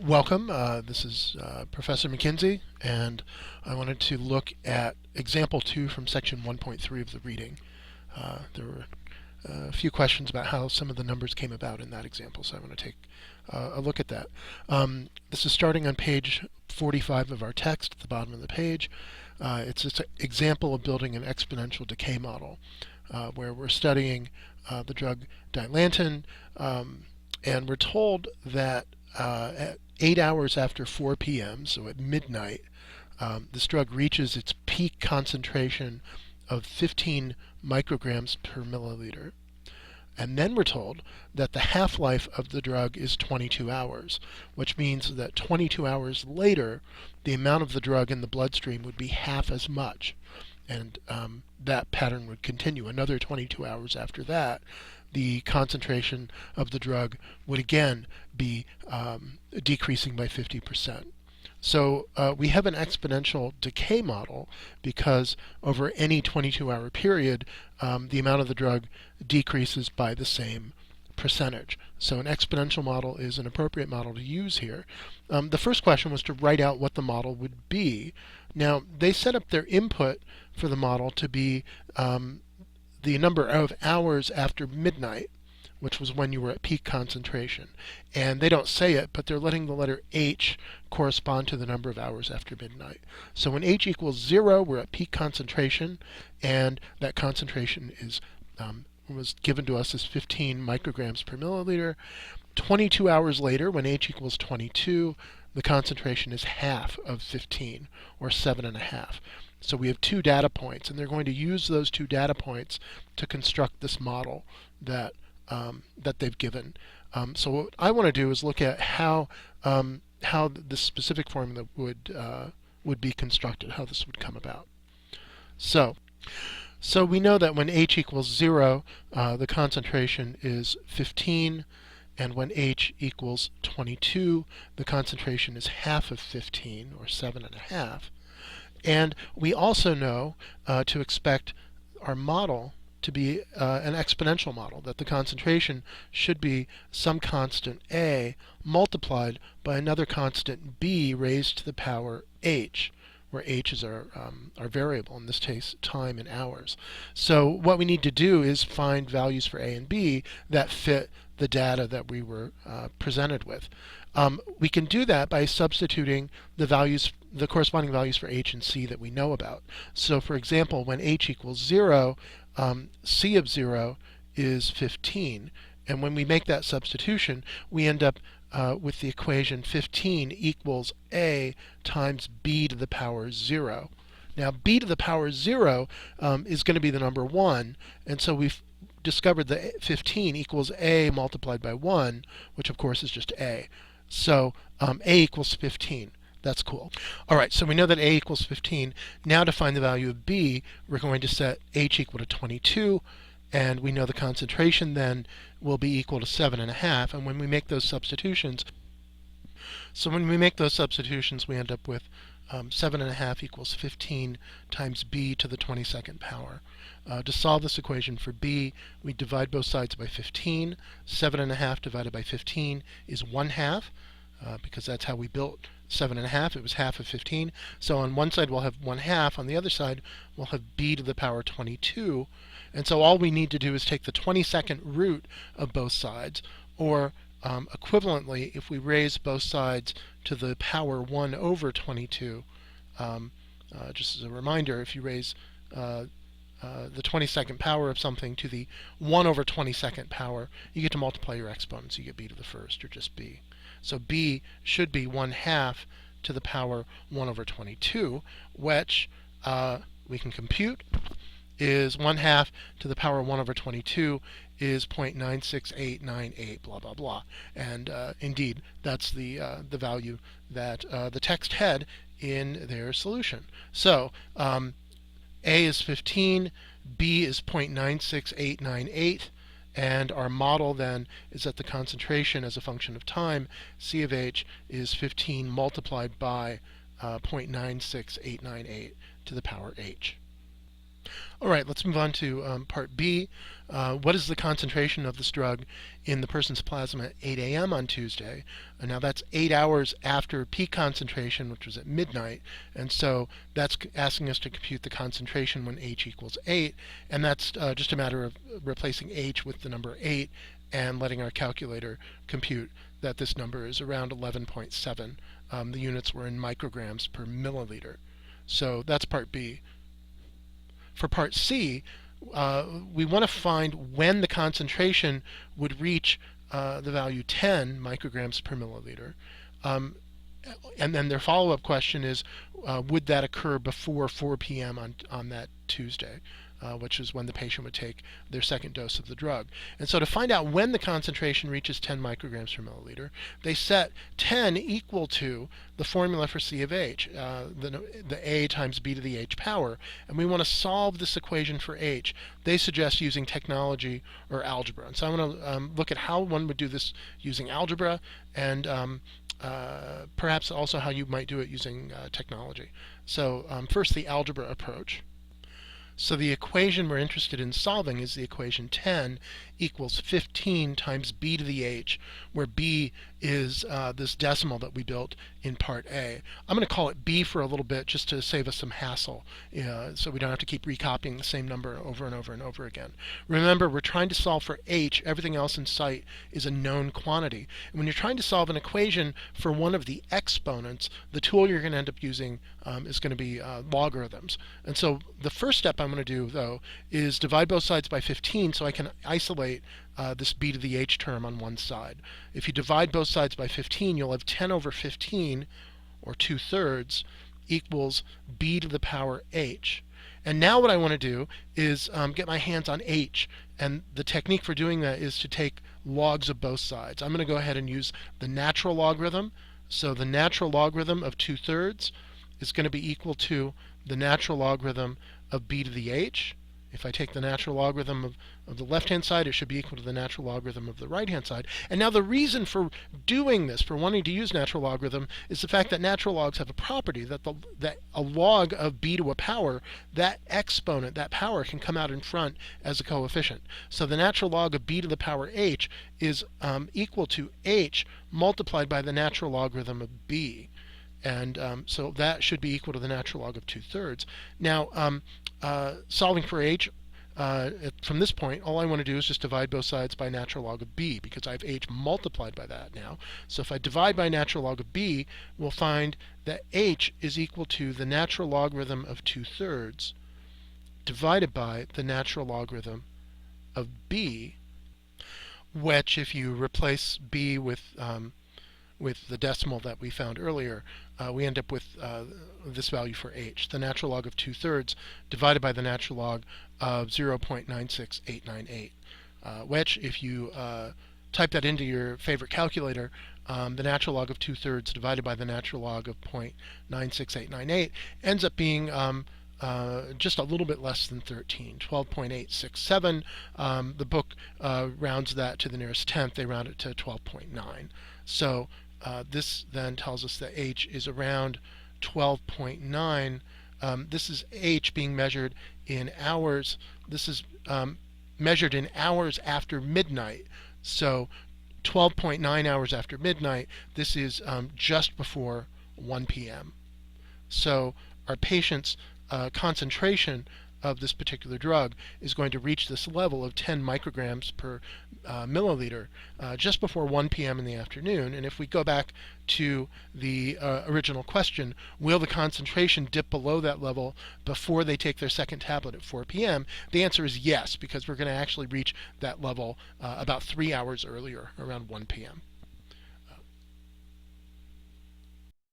Welcome. This is Professor McKinsey, and I wanted to look at example 2 from section 1.3 of the reading. There were a few questions about how some of the numbers came about in that example, so I want to take a look at that. This is starting on page 45 of our text at the bottom of the page. It's this example of building an exponential decay model where we're studying the drug Dilantin, and we're told that at 8 hours after 4 p.m., so at midnight, this drug reaches its peak concentration of 15 micrograms per milliliter. And then we're told that the half-life of the drug is 22 hours, which means that 22 hours later, the amount of the drug in the bloodstream would be half as much. And that pattern would continue. Another 22 hours after that, the concentration of the drug would again be decreasing by 50%. So we have an exponential decay model because over any 22-hour period, the amount of the drug decreases by the same percentage. So an exponential model is an appropriate model to use here. The first question was to write out what the model would be. Now, they set up their input for the model to be the number of hours after midnight, which was when you were at peak concentration. And they don't say it, but they're letting the letter H correspond to the number of hours after midnight. So when H equals 0, we're at peak concentration, and that concentration is was given to us as 15 micrograms per milliliter. 22 hours later, when H equals 22, the concentration is half of 15, or 7.5. So we have 2 data points, and they're going to use those 2 data points to construct this model that that they've given. So what I want to do is look at how this specific formula would be constructed, how this would come about. So we know that when H equals 0, the concentration is 15, and when H equals 22, the concentration is half of 15, or 7.5. And we also know to expect our model to be an exponential model, that the concentration should be some constant A multiplied by another constant B raised to the power H, where H is our variable, in this case time in hours. So what we need to do is find values for A and B that fit the data that we were presented with. We can do that by substituting the corresponding values for H and C that we know about. So for example, when H equals 0, C of 0 is 15. And when we make that substitution, we end up with the equation 15 equals A times B to the power 0. Now, B to the power 0 is going to be the number 1. And so we've discovered that 15 equals A multiplied by 1, which of course is just A. So A equals 15. That's cool. All right, so we know that A equals 15. Now to find the value of B, we're going to set H equal to 22, and we know the concentration then will be equal to 7.5. And when we make those substitutions, we end up with 7.5 equals 15 times B to the 22nd power. To solve this equation for B, we divide both sides by 15. 7.5 divided by 15 is 1/2, because that's how we built 7.5. It was half of 15. So on one side we'll have 1/2. On the other side we'll have B to the power 22. And so all we need to do is take the 22nd root of both sides, or equivalently, if we raise both sides to the power 1 over 22, just as a reminder, if you raise the 22nd power of something to the 1 over 22nd power, you get to multiply your exponents. You get B to the first, or just B. So B should be 1/2 to the power 1 over 22, which we can compute is 1/2 to the power 1 over 22 is 0.96898, blah, blah, blah. And indeed, that's the value that the text had in their solution. So A is 15, B is 0.96898, and our model then is that the concentration as a function of time, C of H, is 15 multiplied by 0.96898 to the power H. All right, let's move on to part B. What is the concentration of this drug in the person's plasma at 8 a.m. on Tuesday? And now that's 8 hours after peak concentration, which was at midnight. And so that's asking us to compute the concentration when H equals 8. And that's just a matter of replacing H with the number 8 and letting our calculator compute that this number is around 11.7. The units were in micrograms per milliliter. So that's part B. For part C, we want to find when the concentration would reach the value 10 micrograms per milliliter. And then their follow-up question is, would that occur before 4 p.m. on that Tuesday, which is when the patient would take their second dose of the drug. And so to find out when the concentration reaches 10 micrograms per milliliter, they set 10 equal to the formula for C of H, the A times B to the H power. And we want to solve this equation for H. They suggest using technology or algebra. And so I want to look at how one would do this using algebra and perhaps also how you might do it using technology. So first, the algebra approach. So the equation we're interested in solving is the equation 10 equals 15 times b to the h, where b is this decimal that we built in part A. I'm going to call it b for a little bit just to save us some hassle, so we don't have to keep recopying the same number over and over and over again. Remember, we're trying to solve for h. Everything else in sight is a known quantity. And when you're trying to solve an equation for one of the exponents, the tool you're going to end up using is going to be logarithms. And so the first step I'm going to do, though, is divide both sides by 15 so I can isolate this b to the h term on one side. If you divide both sides by 15, you'll have 10 over 15, or 2/3, equals b to the power h. And now what I want to do is get my hands on h. And the technique for doing that is to take logs of both sides. I'm going to go ahead and use the natural logarithm. So the natural logarithm of 2/3 is going to be equal to the natural logarithm of b to the h. If I take the natural logarithm of the left-hand side, it should be equal to the natural logarithm of the right-hand side. And now the reason for doing this, for wanting to use natural logarithm, is the fact that natural logs have a property that a log of b to a power, that exponent, that power, can come out in front as a coefficient. So the natural log of b to the power h is equal to h multiplied by the natural logarithm of b. And so that should be equal to the natural log of 2/3. Now, solving for h, from this point, all I want to do is just divide both sides by natural log of b, because I have h multiplied by that now. So if I divide by natural log of b, we'll find that h is equal to the natural logarithm of 2/3 divided by the natural logarithm of b, which, if you replace b with the decimal that we found earlier, we end up with this value for h, the natural log of 2/3 divided by the natural log of 0.96898, which, if you type that into your favorite calculator, the natural log of 2/3 divided by the natural log of 0.96898 ends up being just a little bit less than 13, 12.867. The book rounds that to the nearest tenth. They round it to 12.9. So this then tells us that h is around 12.9. This is h being measured in hours. This is measured in hours after midnight. So 12.9 hours after midnight, this is just before 1 p.m. So our patient's concentration of this particular drug is going to reach this level of 10 micrograms per milliliter just before 1 p.m. in the afternoon. And if we go back to the original question, will the concentration dip below that level before they take their second tablet at 4 p.m.? The answer is yes, because we're going to actually reach that level about 3 hours earlier, around 1 p.m.